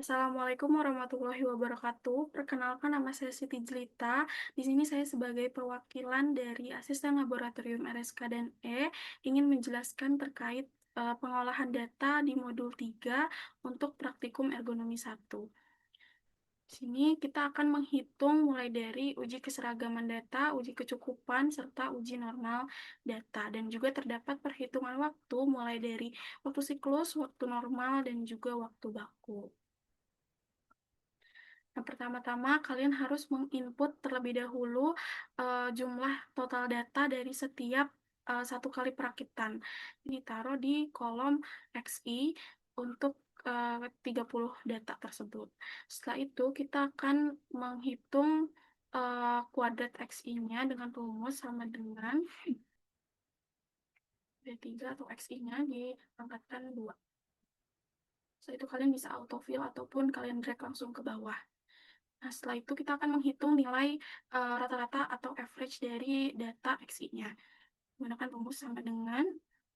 Assalamualaikum warahmatullahi wabarakatuh. Perkenalkan, nama saya Siti Jelita. Di sini saya sebagai perwakilan dari Asisten Laboratorium RSK dan ingin menjelaskan terkait pengolahan data di modul 3 untuk praktikum ergonomi 1. Di sini kita akan menghitung mulai dari uji keseragaman data, uji kecukupan, serta uji normal data. Dan juga terdapat perhitungan waktu mulai dari waktu siklus, waktu normal, dan juga waktu baku. Nah, pertama-tama kalian harus menginput terlebih dahulu jumlah total data dari setiap satu kali perakitan. Ini taruh di kolom XI untuk 30 data tersebut. Setelah itu kita akan menghitung kuadrat XI-nya dengan rumus sama dengan D3 atau XI-nya dipangkatkan 2. Setelah itu kalian bisa autofill ataupun kalian drag langsung ke bawah. Nah, setelah itu kita akan menghitung nilai rata-rata atau average dari data XI-nya. Menggunakan rumus sama dengan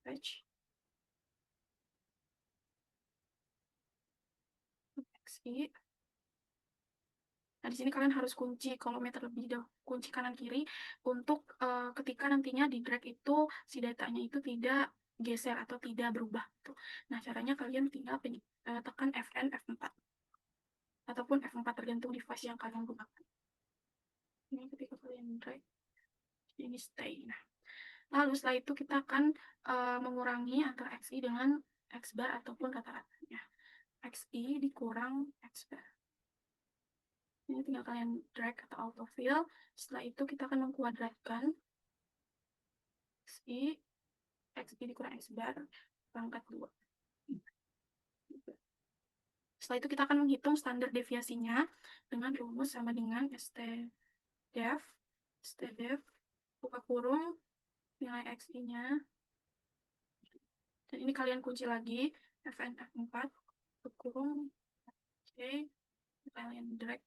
average XI. Nah, di sini kalian harus kunci kolomnya terlebih dahulu, kunci kanan kiri untuk ketika nantinya di drag itu si datanya itu tidak geser atau tidak berubah. Nah, caranya kalian tinggal tekan Fn, F4 ataupun F4 tergantung device yang kalian gunakan. Ini ketika kalian drag, ini stay. Nah, lalu setelah itu kita akan mengurangi antara XI dengan X bar ataupun rata-ratanya. XI dikurang X bar. Ini tinggal kalian drag atau autofill. Setelah itu kita akan mengkuadratkan XI dikurang X bar pangkat 2. Setelah itu kita akan menghitung standar deviasinya dengan rumus sama dengan STDEV, buka kurung, nilai XI-nya. Dan ini kalian kunci lagi, Fn F4, buka kurung, oke, kalian drag.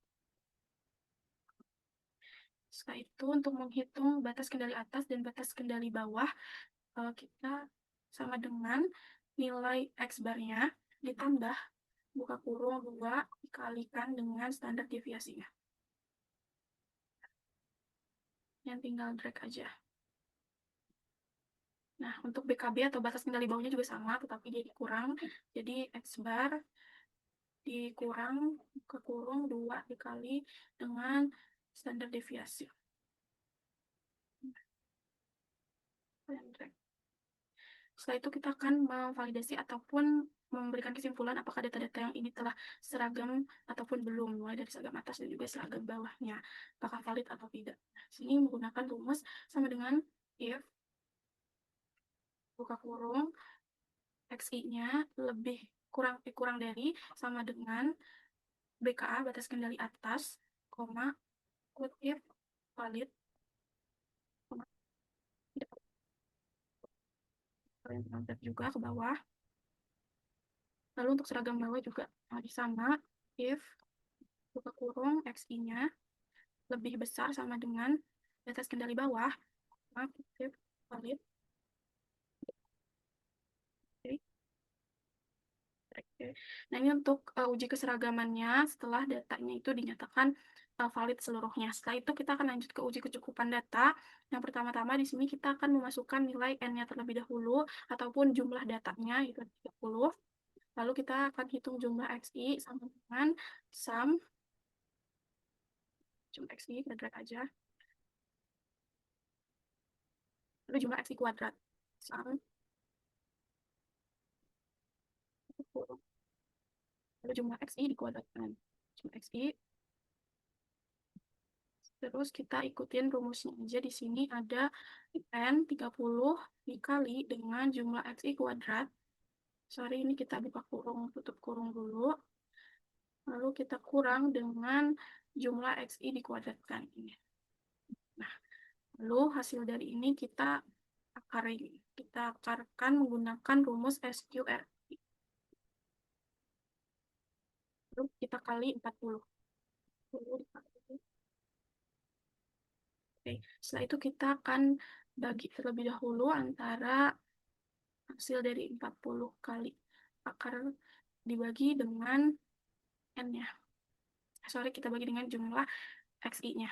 Setelah itu untuk menghitung batas kendali atas dan batas kendali bawah, kita sama dengan nilai X barnya ditambah buka kurung 2 dikalikan dengan standar deviasinya. Yang tinggal drag aja. Nah, untuk BKB atau batas kendali bawahnya juga sama, tetapi dia dikurang. Jadi X bar dikurang buka kurung 2 dikali dengan standar deviasi. Setelah itu kita akan memvalidasi ataupun memberikan kesimpulan apakah data-data yang ini telah seragam ataupun belum, mulai dari seragam atas dan juga seragam bawahnya, apakah valid atau tidak. Sini menggunakan rumus sama dengan if buka kurung XI-nya lebih kurang dari sama dengan BKA batas kendali atas, koma if valid, kalian juga ke bawah. Lalu untuk seragam bawah juga sama, if buka kurung XI-nya lebih besar sama dengan batas kendali bawah, if valid. Nah, ini untuk uji keseragamannya setelah datanya itu dinyatakan valid seluruhnya. Setelah itu kita akan lanjut ke uji kecukupan data. Yang pertama-tama di sini kita akan memasukkan nilai N-nya terlebih dahulu ataupun jumlah datanya itu 30. Lalu kita akan hitung jumlah XI sama dengan sum jumlah XI, kita drag aja. Lalu jumlah XI kuadrat. Sum. Lalu jumlah XI dikuadratkan. Jumlah XI. Terus kita ikutin rumusnya aja. Di sini ada N 30 dikali dengan jumlah XI kuadrat. Sorry, ini kita buka kurung, tutup kurung dulu. Lalu kita kurang dengan jumlah XI dikuadratkan ini. Nah, lalu hasil dari ini kita akarkan menggunakan rumus SQRT. Lalu kita kali 40. Oke, setelah itu kita akan bagi terlebih dahulu antara hasil dari 40 kali akar dibagi dengan aksennya. Sorry, kita bagi dengan jumlah XI-nya.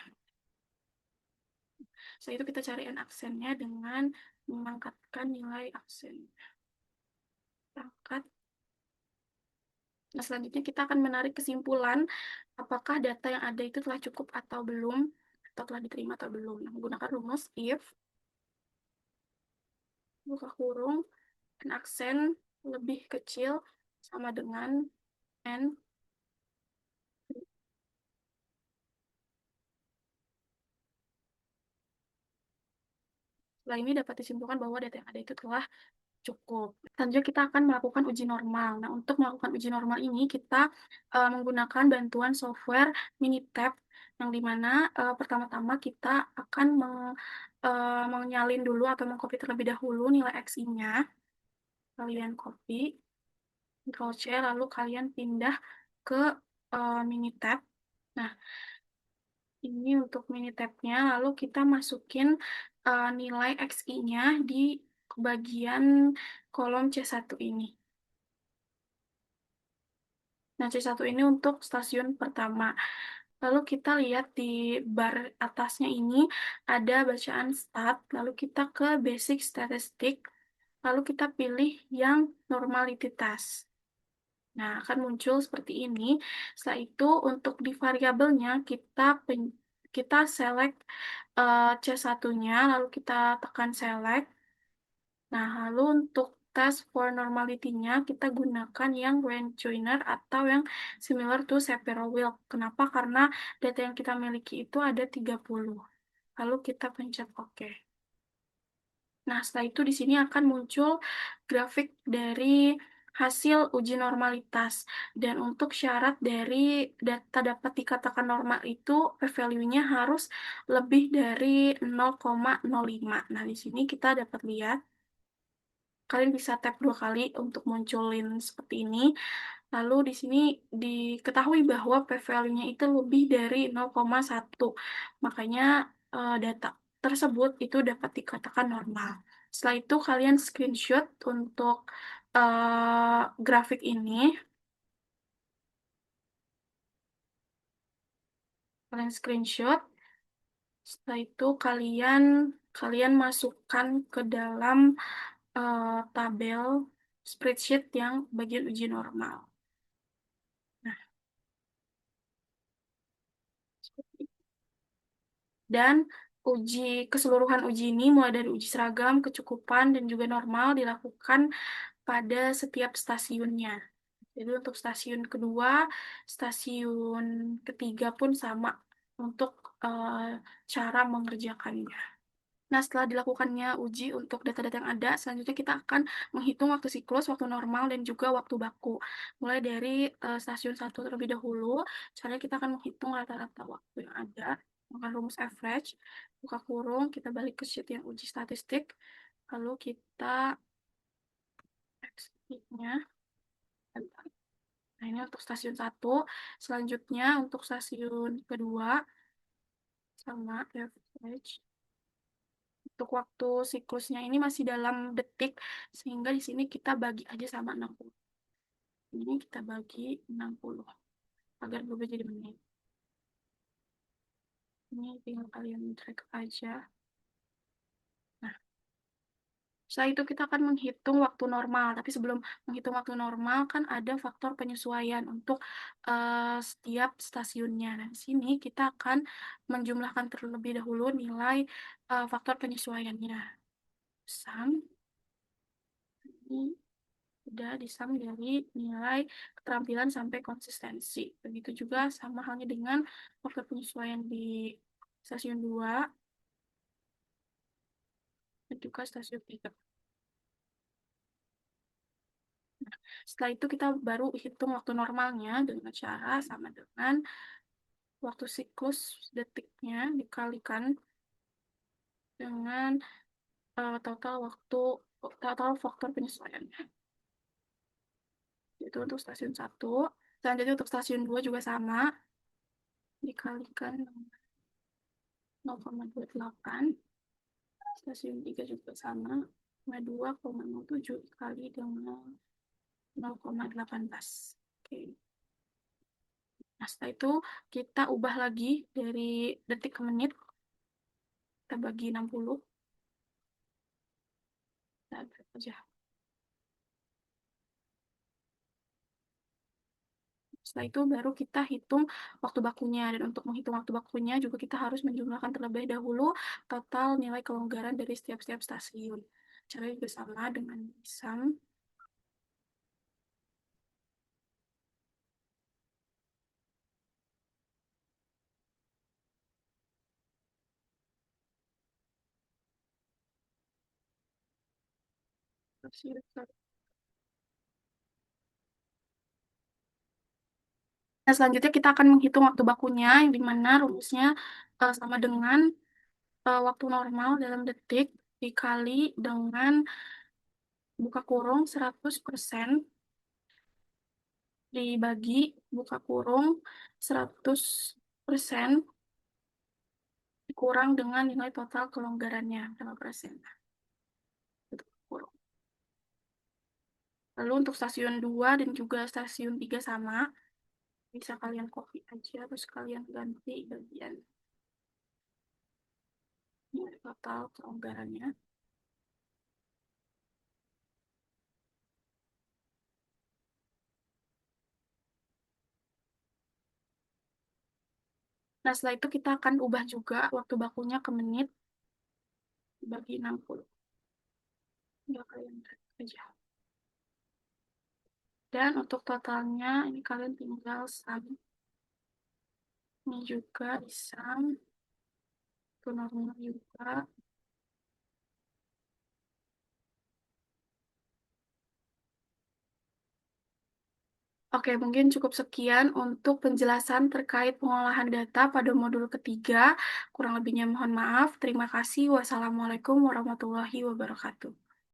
Setelah itu kita cari N aksennya dengan mengangkatkan nilai aksen. Angkat. Nah, selanjutnya kita akan menarik kesimpulan apakah data yang ada itu telah cukup atau belum, atau telah diterima atau belum. Nah, menggunakan rumus if, buka kurung, N aksen lebih kecil sama dengan N. Setelah ini dapat disimpulkan bahwa data yang ada itu telah cukup. Selanjutnya kita akan melakukan uji normal. Nah, untuk melakukan uji normal ini kita menggunakan bantuan software Minitab, yang dimana pertama-tama kita akan menyalin dulu atau mengcopy terlebih dahulu nilai XI-nya. Kalian copy, Ctrl C, lalu kalian pindah ke Minitab. Nah, ini untuk Minitab-nya, lalu kita masukin nilai XI-nya di bagian kolom C1 ini. Nah, C1 ini untuk stasiun pertama. Lalu kita lihat di bar atasnya ini ada bacaan stat, lalu kita ke basic statistic, lalu kita pilih yang normality task. Nah, akan muncul seperti ini. Setelah itu untuk di variabelnya kita select C1-nya, lalu kita tekan select. Nah, lalu untuk test for normality-nya kita gunakan yang range joiner atau yang similar to Shapiro-Wilk. Kenapa? Karena data yang kita miliki itu ada 30. Lalu kita pencet OK. Nah, setelah itu di sini akan muncul grafik dari hasil uji normalitas. Dan untuk syarat dari data dapat dikatakan normal itu p-value-nya harus lebih dari 0,05. Nah, di sini kita dapat lihat kalian bisa tap 2 kali untuk munculin seperti ini. Lalu di sini diketahui bahwa p-value-nya itu lebih dari 0,1. Makanya data tersebut itu dapat dikatakan normal. Setelah itu kalian screenshot untuk grafik ini. Kalian screenshot. Setelah itu kalian masukkan ke dalam tabel spreadsheet yang bagian uji normal. Nah, dan keseluruhan uji ini mulai dari uji seragam, kecukupan, dan juga normal dilakukan pada setiap stasiunnya. Jadi untuk stasiun kedua, stasiun ketiga pun sama untuk cara mengerjakannya. Nah, setelah dilakukannya uji untuk data-data yang ada, selanjutnya kita akan menghitung waktu siklus, waktu normal, dan juga waktu baku. Mulai dari stasiun 1 terlebih dahulu, caranya kita akan menghitung rata-rata waktu yang ada, menggunakan rumus average, buka kurung, kita balik ke sheet yang uji statistik, lalu kita exit-nya. Nah, ini untuk stasiun 1. Selanjutnya, untuk stasiun kedua, sama average. Untuk waktu siklusnya ini masih dalam detik, sehingga di sini kita bagi aja sama 60. Ini kita bagi 60 agar berubah jadi menit. Ini tinggal kalian drag aja. Nah, setelah itu kita akan menghitung waktu normal. Tapi sebelum menghitung waktu normal kan ada faktor penyesuaian untuk setiap stasiunnya. Nah, di sini kita akan menjumlahkan terlebih dahulu nilai faktor penyesuaiannya. Sum. Ini udah disam dari nilai keterampilan sampai konsistensi. Begitu juga sama halnya dengan faktor penyesuaian di stasiun 2 dan juga stasiun 3. Setelah itu kita baru hitung waktu normalnya dengan cara sama dengan waktu siklus detiknya dikalikan dengan total faktor penyesuaiannya. Itu untuk stasiun 1. Selanjutnya untuk stasiun 2 juga sama, dikalikan 0,28. Stasiun 3 juga sama, 2,07 dikali dengan 0,18. Oke. Nah, setelah itu kita ubah lagi dari detik ke menit, kita bagi 60. Nah, aja. Setelah itu baru kita hitung waktu bakunya. Dan untuk menghitung waktu bakunya juga kita harus menjumlahkan terlebih dahulu total nilai kelonggaran dari setiap-setiap stasiun. Caranya juga sama dengan sum. Nah, selanjutnya kita akan menghitung waktu bakunya, yang dimana rumusnya sama dengan waktu normal dalam detik dikali dengan buka kurung 100% dibagi buka kurung 100% dikurang dengan nilai total kelonggarannya berapa persen. Tutup kurung. Lalu untuk stasiun 2 dan juga stasiun 3 sama, bisa kalian copy aja, terus kalian ganti bagian nilai total kelonggarannya. Nah, setelah itu kita akan ubah juga waktu bakunya ke menit bagi 60. Ya, kalian cek aja. Dan untuk totalnya, ini kalian tinggal sum. Ini juga di sum. Itu normal juga. Oke, mungkin cukup sekian untuk penjelasan terkait pengolahan data pada modul ketiga. Kurang lebihnya mohon maaf. Terima kasih. Wassalamualaikum warahmatullahi wabarakatuh.